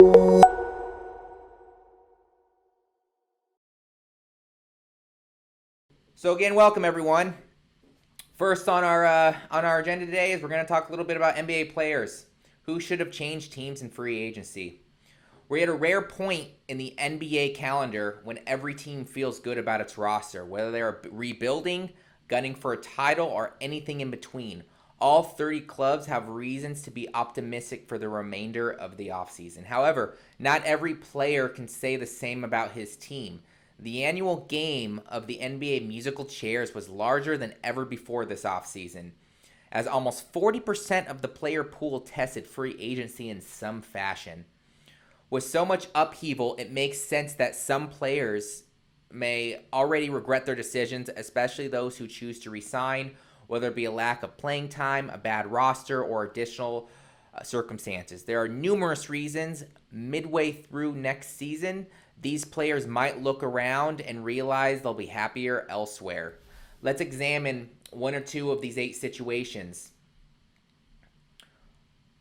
So again, welcome everyone. First on our agenda today is we're going to talk a little bit about NBA players who should have changed teams in free agency. We're at a rare point in the NBA calendar when every team feels good about its roster, whether they're rebuilding, gunning for a title, or anything in between. All 30 clubs have reasons to be optimistic for the remainder of the offseason. However, not every player can say the same about his team. The annual game of the NBA musical chairs was larger than ever before this offseason, as almost 40% of the player pool tested free agency in some fashion. With so much upheaval, it makes sense that some players may already regret their decisions, especially those who choose to resign, whether it be a lack of playing time, a bad roster, or additional circumstances. There are numerous reasons. Midway through next season, these players might look around and realize they'll be happier elsewhere. Let's examine one or two of these 8 situations.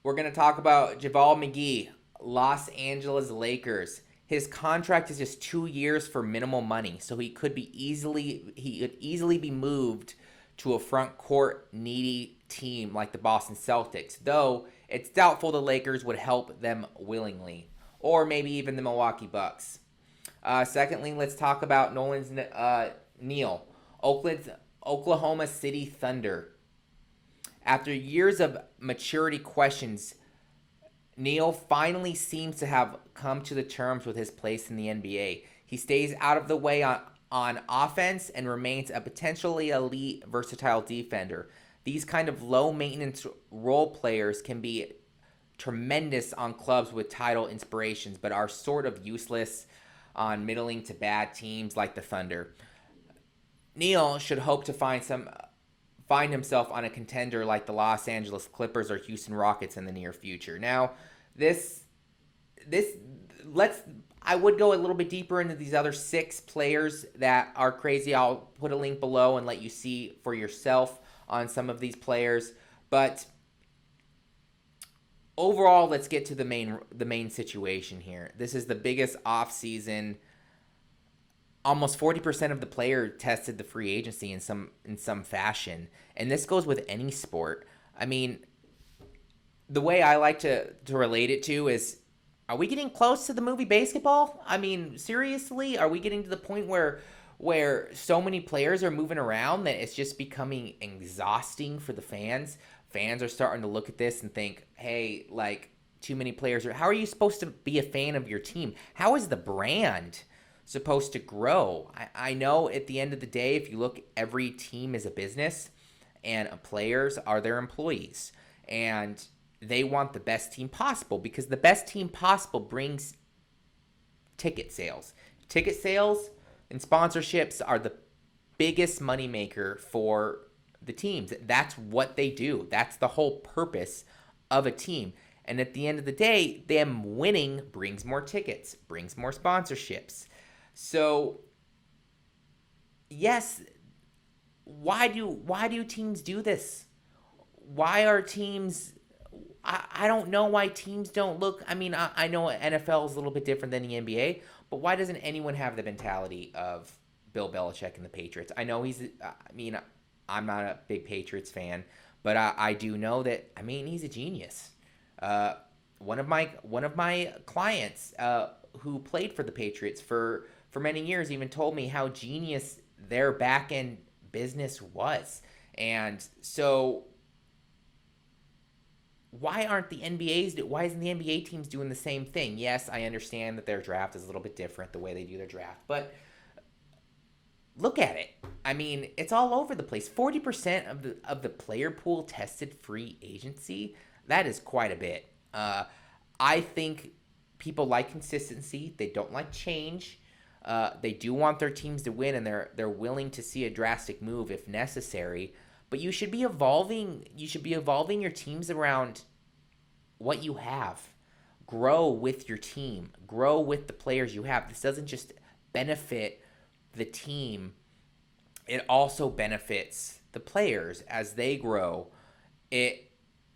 We're going to talk about JaVale McGee, Los Angeles Lakers. His contract is just 2 years for minimal money, so he could easily be moved to a front court needy team like the Boston Celtics, though it's doubtful the Lakers would help them willingly, or maybe even the Milwaukee Bucks. Secondly, let's talk about Nolan's Neal, Oklahoma City Thunder. After years of maturity questions, Neal finally seems to have come to the terms with his place in the NBA. He stays out of the way on offense and remains a potentially elite, versatile defender. These kind of low-maintenance role players can be tremendous on clubs with title inspirations, but are sort of useless on middling to bad teams like the Thunder. Neal should hope to find himself on a contender like the Los Angeles Clippers or Houston Rockets in the near future. Now, I would go a little bit deeper into these other 6 players that are crazy. I'll put a link below and let you see for yourself on some of these players. But overall, let's get to the main situation here. This is the biggest offseason. Almost 40% of the player tested the free agency in some fashion, and this goes with any sport. I mean, the way I like to relate it to is, are we getting close to the movie Basketball? I mean, seriously, are we getting to the point where so many players are moving around that it's just becoming exhausting for the fans? Fans are starting to look at this and think, hey, like, too many players. How are you supposed to be a fan of your team? How is the brand supposed to grow? I know at the end of the day, if you look, every team is a business, and players are their employees, and they want the best team possible because the best team possible brings ticket sales. Ticket sales and sponsorships are the biggest moneymaker for the teams. That's what they do. That's the whole purpose of a team. And at the end of the day, them winning brings more tickets, brings more sponsorships. So, yes, why do teams do this? Why are teams? I don't know why teams don't look. I mean, I know NFL is a little bit different than the NBA, but why doesn't anyone have the mentality of Bill Belichick and the Patriots? I know I'm not a big Patriots fan, but I do know that. I mean, he's a genius. One of my clients who played for the Patriots for many years even told me how genius their back end business was, and so why isn't the NBA teams doing the same thing? Yes, I understand that their draft is a little bit different, the way they do their draft, but look at it. I mean, it's all over the place. 40% of the player pool tested free agency. That is quite a bit. I think people like consistency. They don't like change. They do want their teams to win, and they're willing to see a drastic move if necessary. But you should be evolving. You should be evolving your teams around what you have. Grow with your team. Grow with the players you have. This doesn't just benefit the team. It also benefits the players as they grow. It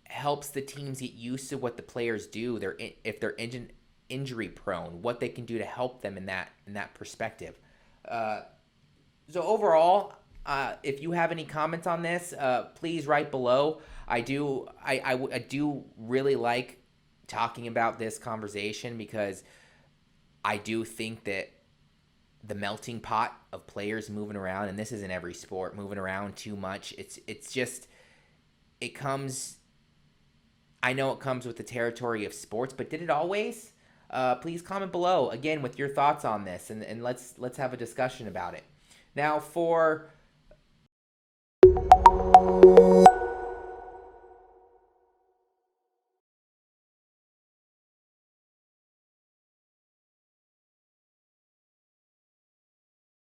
helps the teams get used to what the players do. If they're injury prone, what they can do to help them in that perspective. So overall, if you have any comments on this, please write below. I do really like talking about this conversation because I do think that the melting pot of players moving around, and this is in every sport, moving around too much. It's just, it comes. I know it comes with the territory of sports, but did it always? Please comment below again with your thoughts on this, and let's have a discussion about it. Now for